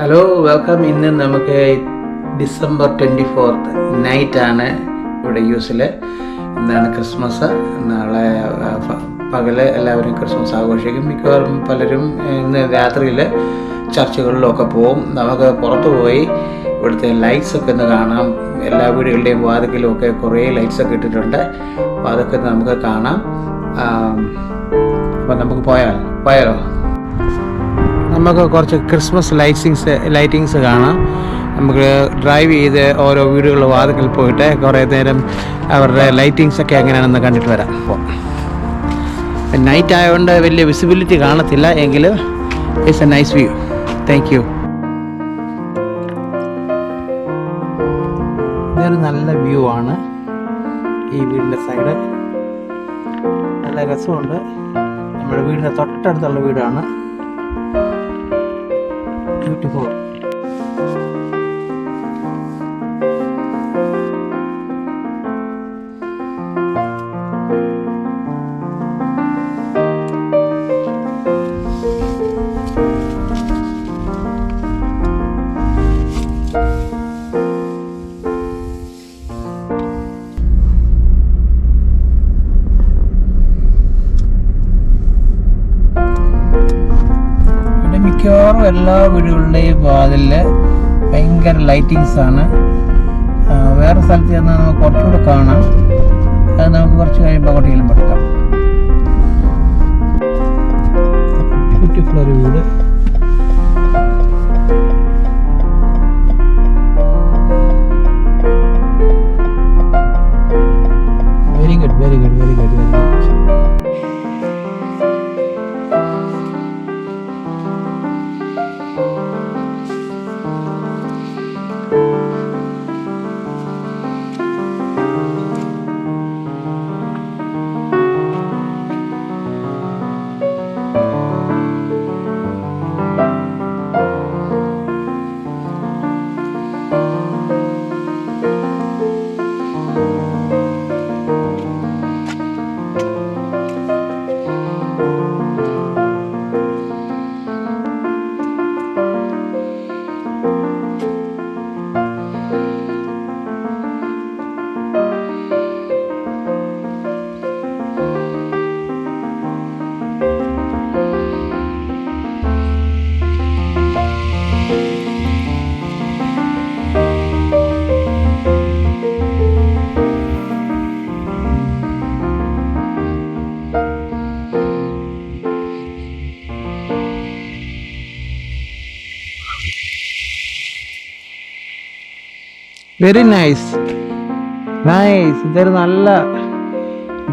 Hello welcome. ഇന്ന് നമുക്ക് December 24 നൈറ്റാണ് ഇവിടെ യൂസിൽ. ഇന്നാണ് ക്രിസ്മസ്. നാളെ പകല് എല്ലാവരും ക്രിസ്മസ് ആഘോഷിക്കും. മിക്കവാറും പലരും ഇന്ന് രാത്രിയിൽ ചർച്ചുകളിലൊക്കെ പോവും. നമുക്ക് പുറത്തു പോയി ഇവിടുത്തെ ലൈറ്റ്സൊക്കെ ഒന്ന് കാണാം. എല്ലാ വീടുകളുടെയും വാതിക്കലും ഒക്കെ കുറേ ലൈറ്റ്സൊക്കെ ഇട്ടിട്ടുണ്ട്. അപ്പോൾ അതൊക്കെ നമുക്ക് കാണാം. അപ്പോൾ നമുക്ക് പോയാലോ? നമുക്ക് കുറച്ച് ക്രിസ്മസ് ലൈറ്റിങ്സ് കാണാം. നമുക്ക് ഡ്രൈവ് ചെയ്ത് ഓരോ വീടുകളുടെ വാതിക്കൽ പോയിട്ട് കുറേ നേരം അവരുടെ ലൈറ്റിങ്സൊക്കെ എങ്ങനെയാണെന്ന് കണ്ടിട്ട് വരാം. അപ്പോൾ നൈറ്റ് ആയതുകൊണ്ട് വലിയ വിസിബിലിറ്റി കാണത്തില്ല, എങ്കിലും it's A nice view. Thank you. ഇതൊരു നല്ല വ്യൂ ആണ്. ഈ വീടിൻ്റെ സൈഡ് നല്ല രസമുണ്ട്. നമ്മുടെ വീടിൻ്റെ തൊട്ടടുത്തുള്ള വീടാണ്. Beautiful. മിക്കവാറും എല്ലാ വീടുകളുടെയും വാതിലിൽ ഭയങ്കര ലൈറ്റിങ്സ് ആണ്. വേറെ സ്ഥലത്ത് ചെന്നാൽ നമുക്ക് കുറച്ചുകൂടെ കാണാം. അത് നമുക്ക് കുറച്ച് കഴിയുമ്പോൾ അങ്ങോട്ടെങ്കിലും എടുക്കാം. ബ്യൂട്ടിഫുൾ ഒരു വീട്. Very good. Very nice. ഇതൊരു നല്ല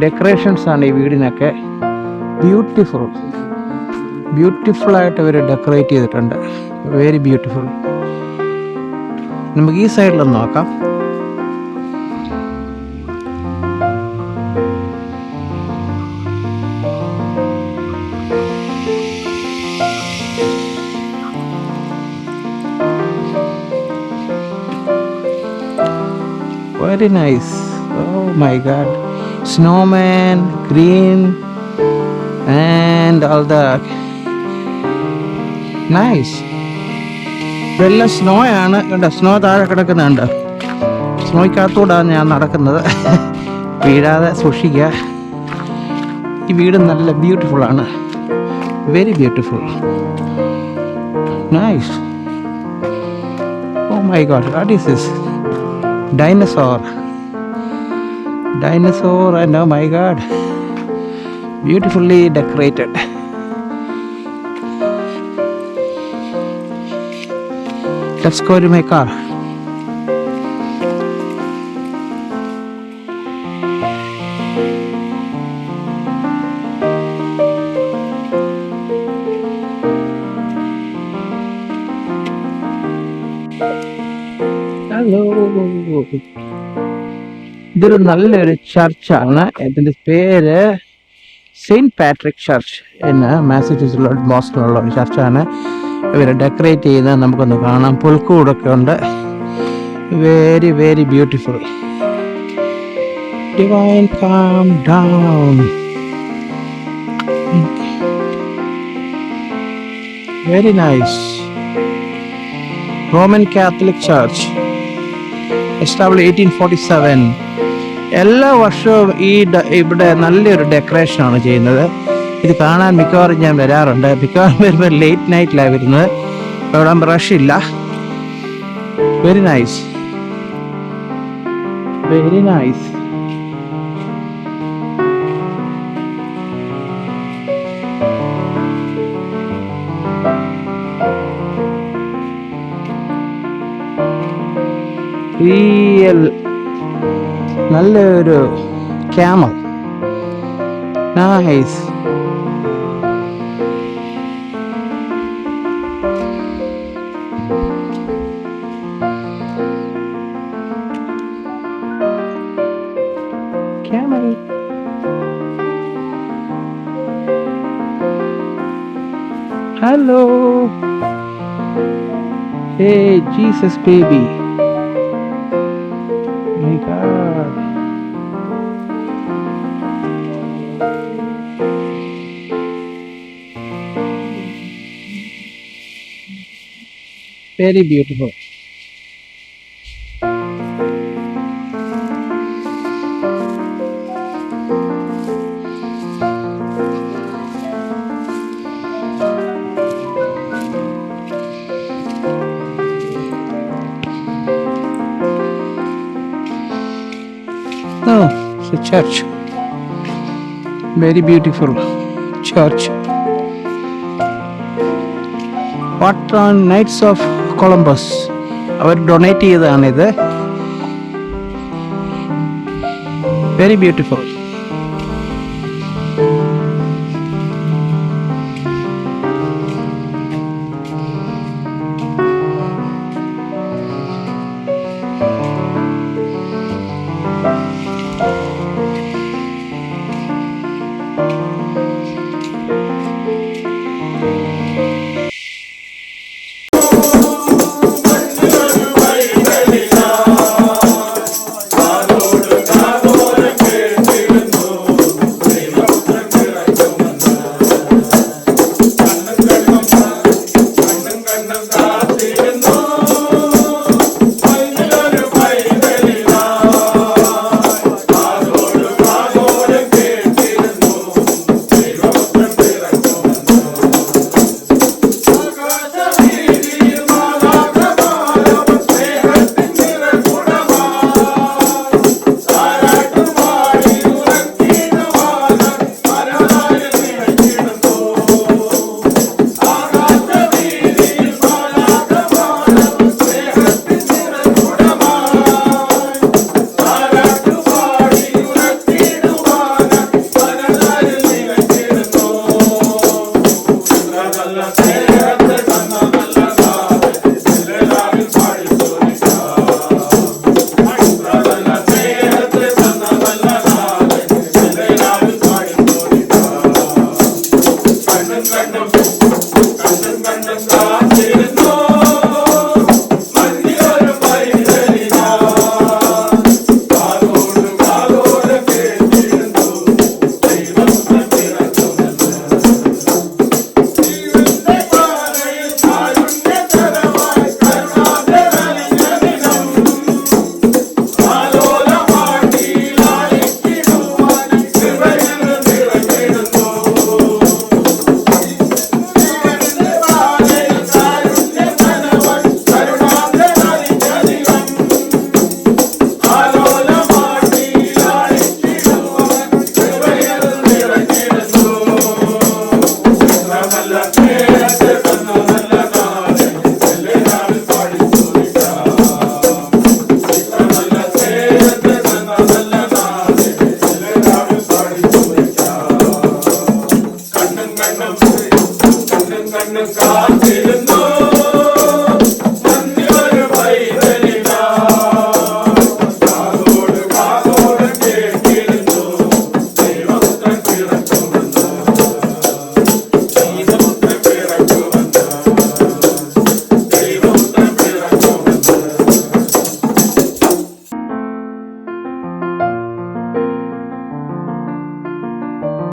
ഡെക്കറേഷൻസ് ആണ് ഈ വീടിനൊക്കെ. ബ്യൂട്ടിഫുൾ ആയിട്ട് ഇവർ ഡെക്കറേറ്റ് ചെയ്തിട്ടുണ്ട്. Very beautiful. നമുക്ക് ഈ സൈഡിലൊന്ന് നോക്കാം. Very nice. Oh my god. Snowman, green and all that. Nice. ഇതെല്ലാം സ്നോ ആണ്. കണ്ടോ, സ്നോ താഴെ കിടക്കുന്നുണ്ട്. സ്നോയ്ക്കകത്തൂടാണ് ഞാൻ നടക്കുന്നത്. വീഴാതെ സൂക്ഷിക്കുക. ഈ വീട് നല്ല ബ്യൂട്ടിഫുൾ ആണ്. Very beautiful. Nice. Oh my god, what is this? Dinosaur and oh my god, beautifully decorated. Let's go to my car. Hello. ഇതൊരു നല്ലൊരു ചർച്ചാണ്. ഇതിൻ്റെ പേര് സെയിൻറ്റ് പാട്രിക് ചർച്ച് എന്ന് മാസച്യൂസെറ്റ്സിലുള്ള ബോസ്റ്റണിലുള്ള ഒരു ചർച്ചാണ്. ഇവർ ഡെക്കറേറ്റ് ചെയ്യുന്നത് നമുക്കൊന്ന് കാണാം. പുൽക്കൂടൊക്കെ ഉണ്ട്. Very beautiful. Divine calm down. Very nice. Roman Catholic church, establish 1847. എല്ലാ വർഷവും ഇവിടെ നല്ലൊരു ഡെക്കറേഷനാണ് ചെയ്യുന്നത്. ഇത് കാണാൻ മിക്കവാറും ഞാൻ വരാറുണ്ട്. മിക്കവാറും വരുമ്പോൾ ലേറ്റ് നൈറ്റിലാണ് വരുന്നത്. ഇവിടെ റഷ് ഇല്ല. Very nice, very nice. Real നല്ലൊരു camel. Nice. Camel. Hello. Hey, Jesus baby. My God. Very beautiful. Oh, it's a church. Very beautiful church. What on Knights of Columbus? അവർ ഡൊണേറ്റ് ചെയ്തതാണിത്. Very beautiful.